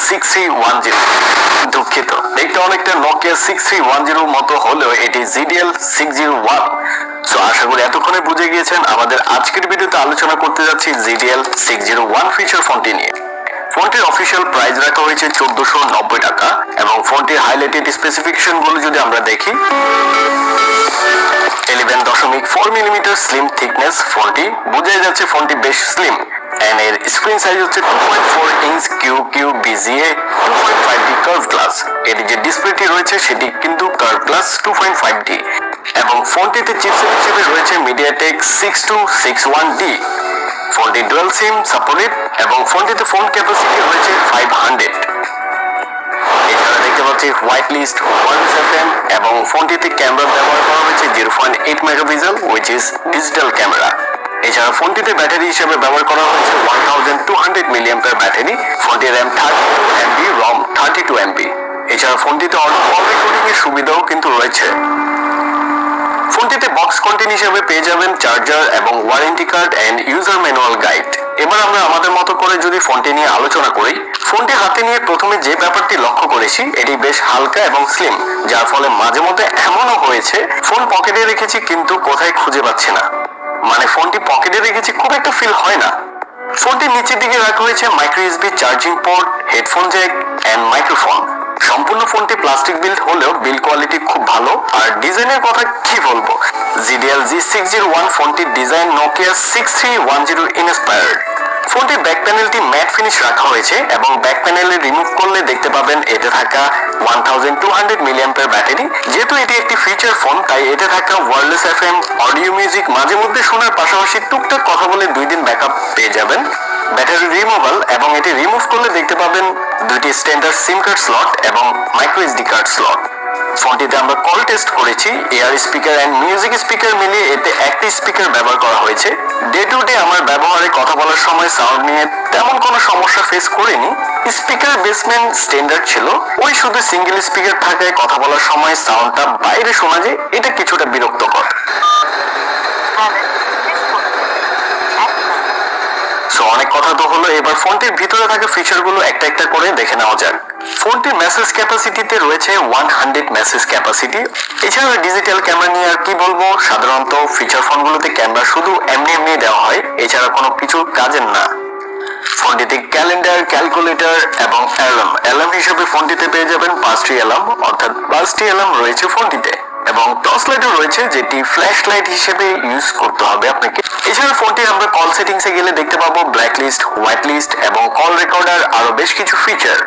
6310। দুঃখিত, দেখতে অনেকটা নোকিয়া 6310 মতো হলেও এটি ZDL 601। সো আশা করি এতক্ষণে বুঝে গিয়েছেন আমাদের আজকের ভিডিওতে আলোচনা করতে যাচ্ছি ZDL 601 ফিচার ফোনটি নিয়ে। ফোনটির অফিসিয়াল প্রাইস রাখা হয়েছে 1490 টাকা এবং ফোনটির হাইলাইটেড স্পেসিফিকেশন গুলো যদি আমরা দেখি, 11.4 মিলিমিটার স্লিম থিকনেস ফোনটি, বোঝাই যাচ্ছে ফোনটি বেশ স্লিম। এন্ড এর স্ক্রিন সাইজ হচ্ছে 2.4 inch QQBZA 2.5D curve glass. এর যে ডিসপ্লেটি রয়েছে সেটি কিন্তু কার্ভ গ্লাস 2.5D এবং ফোনটিতে চিপসেট হিসেবে রয়েছে MediaTek 6261D। ফোনটি ডুয়াল সিম সাপোর্টেড এবং ফোনটিতে ফোন ক্যাপাসিটি রয়েছে 500। এছাড়া দেখতে পাচ্ছি হোয়াইট লিস্ট ওয়্যারলেস FM এবং ফোনটিতে ক্যামেরা ব্যবহার করা হয়েছে 0.8 megapixel which is digital camera. এছাড়া ফোনটিতে ব্যাটারি হিসেবে ব্যবহার করা হয়েছে 1200 মিলিঅ্যাম্পিয়ার ব্যাটারি। ফোনটির RAM 32MB, ROM 32MB। এছাড়া ফোনটিতে অডিও কল রেকর্ডিং এর সুবিধাও কিন্তু রয়েছে। ফোনটিতে বক্স কন্টেন্ট হিসেবে পেয়ে যাবেন চার্জার এবং warranty card and user manual guide. এবার আমরা আমাদের মতো করে যদি ফোনটি নিয়ে আলোচনা করি, ফোনটি হাতে নিয়ে প্রথমে যে ব্যাপারটি লক্ষ্য করেছি, এটি বেশ হালকা এবং স্লিম, যার ফলে মাঝে মধ্যে এমনও হয়েছে ফোন পকেটে রেখেছি কিন্তু কোথায় খুঁজে পাচ্ছি না, মানে ফোনটি পকেটে রেখেছি খুব একটা ফিল হয় না। ফোনটির নিচের দিকে রাখা হয়েছে micro USB charging port, headphone jack and microphone. সম্পূর্ণ ফোনটি প্লাস্টিক বিল্ড হলেও বিল্ড কোয়ালিটি খুব ভালো। আর ডিজাইনের কথা কি বলবো, ZDL Z601 ফোনটির ডিজাইন নোকিয়া 6310 ইন্সপায়ার্ড। ফোনটির ব্যাক প্যানেলটি ম্যাট ফিনিশ রাখা হয়েছে এবং ব্যাক প্যানেলে রিমুভ করলে দেখতে পাবেন এতে থাকা 1200 মিলিঅ্যাম্পিয়ার ব্যাটারি। যেহেতু এটি একটি ফিচার ফোন, তাই এতে থাকা ওয়্যারলেস FM, অডিও মিউজিক মাঝে মধ্যে শোনার পাশাপাশি টুকটাক কথা বলে 2 দিন ব্যাকআপ পেয়ে যাবেন। ব্যাটারি রিমুভাল এবং এটি রিমুভ করলে দেখতে পাবেন দুইটি স্ট্যান্ডার্ড সিম কার্ড স্লট এবং মাইক্রো SD কার্ড স্লট। ফোনটিতে আমরা কল টেস্ট করেছি, air speaker and music speaker মিলিয়ে এতে একটি স্পিকার ব্যবহার করা হয়েছে। ডে টু ডে আমার ব্যবহারে কথা বলার সময় সাউন্ড নিয়ে তেমন কোনো সমস্যা ফেস করিনি। স্পিকার বেসমেন্ট স্ট্যান্ডার্ড ছিল, ওই শুধু সিঙ্গেল স্পিকার থাকায় কথা বলার সময় সাউন্ডটা বাইরে শোনা যায়, এটা কিছুটা বিরক্তকর। অনেক কথা তো হলো, এবার ফোনটির ভিতরে থাকা ফিচারগুলো একটা একটা করে দেখে নেওয়া যাক। ফোনটির মেসেজ ক্যাপাসিটিতে রয়েছে 100 মেসেজ ক্যাপাসিটি। এছাড়া ডিজিটাল ক্যামেরা নিয়ে আর কি বলবো, সাধারণত ফিচার ফোনগুলোতে ক্যামেরা শুধু এমনি এমনি দেওয়া হয়, এছাড়া কোনো কিছু কাজের না। ফোনটিতে ক্যালেন্ডার, ক্যালকুলেটর এবং অ্যালার্ম হিসেবে ফোনটিতে পেয়ে যাবেন 5টি অ্যালার্ম, অর্থাৎ 5টি অ্যালার্ম রয়েছে ফোনটিতে এবং টর্চ লাইটও রয়েছে, যেটি ফ্ল্যাশ লাইট হিসেবে ইউজ করতে হবে আপনাকে। এছাড়া ফোনটি আমরা কল সেটিংসে গেলে দেখতে পাবো ব্ল্যাক লিস্ট, হোয়াইট লিস্ট এবং কল রেকর্ডার, আরো বেশ কিছু ফিচার।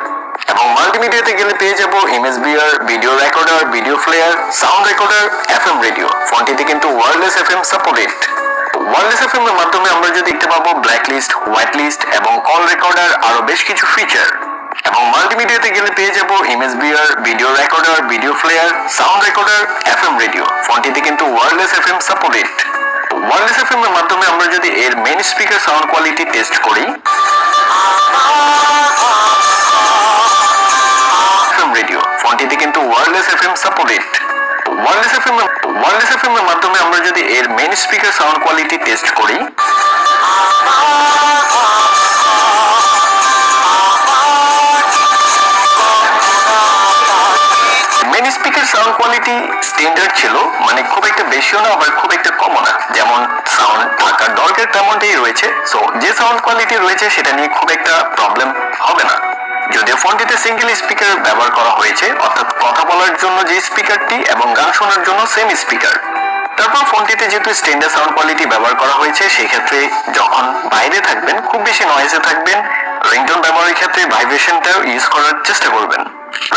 এবং মাল্টিমিডিয়াতে গেলে পেয়ে যাবো image viewer, video recorder, video player, sound recorder, FM radio. ফোনটিতে কিন্তু wireless FM supported. Wireless FM এর মাধ্যমে আমরা যদি দেখতে পাবো ব্ল্যাক লিস্ট, হোয়াইট লিস্ট এবং কল রেকর্ডার, আরো বেশ কিছু ফিচার। এবং মাল্টিমিডিয়াতে গেলে পেয়ে যাবো image viewer, video recorder, video player, sound recorder, FM radio. ফোনটিতে কিন্তু wireless FM supported. Wireless FM এর মাধ্যমে আমরা যদি এর main speaker sound quality test করি, FM রেডিও। ফোনটিতে কিন্তু wireless FM supported. Wireless FM এর মাধ্যমে আমরা যদি এর main speaker sound quality test করি, main speaker sound quality standard ছিল, মানে খুব একটা বেশিও না আবার খুব একটা কমও না, যেমন সাউন্ড থাকার দরকার তেমনটাই রয়েছে। সো যে সাউন্ড কোয়ালিটি রয়েছে সেটা নিয়ে খুব একটা প্রবলেম হবে না। যদিও ফোনটিতে সিঙ্গেল স্পিকার ব্যবহার করা হয়েছে, অর্থাৎ কথা বলার জন্য যে স্পিকারটি এবং গান শোনার জন্য সেম স্পিকার। তারপর ফোনটিতে যেহেতু স্ট্যান্ডার্ড সাউন্ড কোয়ালিটি ব্যবহার করা হয়েছে, সেই ক্ষেত্রে যখন বাইরে থাকবেন খুব বেশি নয়েজে থাকবেন, রিংটোন ব্যবহারের ক্ষেত্রে ভাইব্রেশনটাও ইউজ করার চেষ্টা করবেন।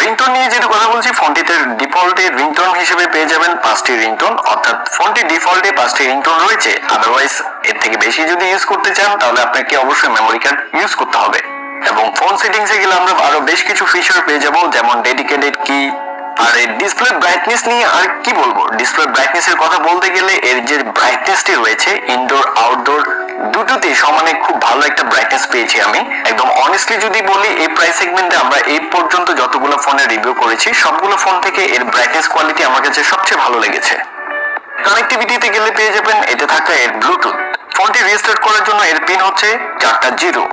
রিংটোন নিয়ে যেটা কথা বলছি, ফোনটিতে ডিফল্টে রিংটোন হিসেবে পেয়ে যাবেন 5টি রিংটোন, অর্থাৎ ফোনটি ডিফল্টে 5টি রিংটোন রয়েছে। আদারওয়াইজ এর থেকে বেশি যদি ইউজ করতে চান তাহলে আপনাকে অবশ্যই মেমোরি কার্ড ইউজ করতে হবে। এবং ফোন সেটিংসে গেলে আমরা আরো বেশ কিছু ফিচার পেয়ে যাব, যেমন ডেডিকেটেড কি। আর এই ডিসপ্লে ব্রাইটনেস নিয়ে আর কি বলবো, ডিসপ্লে ব্রাইটনেস এর কথা বলতে গেলে এর যে ব্রাইটনেসটি রয়েছে ইনডোর আউটডোর দুটোতেই সমানে খুব ভালো একটা ব্রাইটনেস পেয়েছি আমি। একদম অনেস্টলি যদি বলি, এই প্রাইস সেগমেন্টে আমরা এই পর্যন্ত যতগুলো ফোনের রিভিউ করেছি সবগুলো ফোন থেকে এর ব্রাইটনেস কোয়ালিটি আমার কাছে সবচেয়ে ভালো লেগেছে। কানেক্টিভিটিতে গেলে পেয়ে যাবেন এতে থাকা এর ব্লুটুথ। ফোনটি রিস্টার্ট করার জন্য এর পিন হচ্ছে 4টা 0।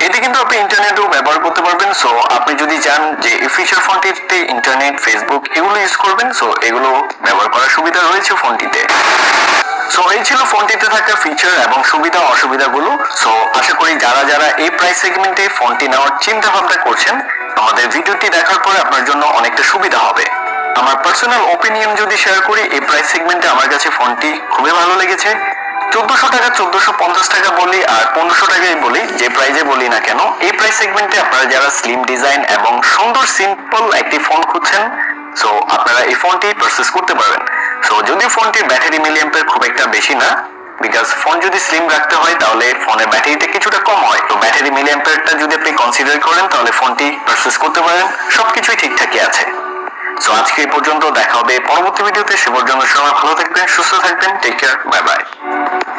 এতে কিন্তু আপনি ইন্টারনেটও ব্যবহার করতে পারবেন। সো আপনি যদি চান যে এই ফিচার ফোনটিতে ইন্টারনেট, ফেসবুক এগুলো ইউজ করবেন, সো এগুলো ব্যবহার করার সুবিধা রয়েছে ফোনটিতে। সো এই ছিল ফোনটিতে থাকা ফিচার এবং সুবিধা অসুবিধাগুলো। সো আশা করি যারা যারা এই প্রাইস সেগমেন্টে ফোনটি নেওয়ার চিন্তা ভাবনা করছেন, আমাদের ভিডিওটি দেখার পরে আপনার জন্য অনেকটা সুবিধা হবে। আমার পার্সোনাল ওপিনিয়ন যদি শেয়ার করি, এই প্রাইস সেগমেন্টে আমার কাছে ফোনটি খুবই ভালো লেগেছে। 1400 টাকা, 1450 টাকা বলি আর 1500 টাকাই বলি, যে প্রাইজে বলি না কেন, এই প্রাইস সেগমেন্টে আপনারা যারা স্লিম ডিজাইন এবং সুন্দর সিম্পল একটি ফোন খুঁজছেন, সো আপনারা এই ফোনটি পারচেজ করতে পারবেন। সো যদি ফোনটির ব্যাটারি মিলিঅ্যাম্পিয়ার খুব একটা বেশি না, বিকজ ফোন যদি স্লিম রাখতে হয় তাহলে ফোনের ব্যাটারিটা কিছুটা কম হয়, তো ব্যাটারি মিলিঅ্যাম্পিয়ারটা যদি আপনি কনসিডার করেন তাহলে ফোনটি পারচেজ করতে পারেন। সবকিছুই ঠিকঠাকই আছে। সো আজকে এই পর্যন্ত, দেখা হবে পরবর্তী ভিডিওতে। সে পর্যন্ত সবাই ভালো থাকবেন, সুস্থ থাকবেন। Take care, bye by.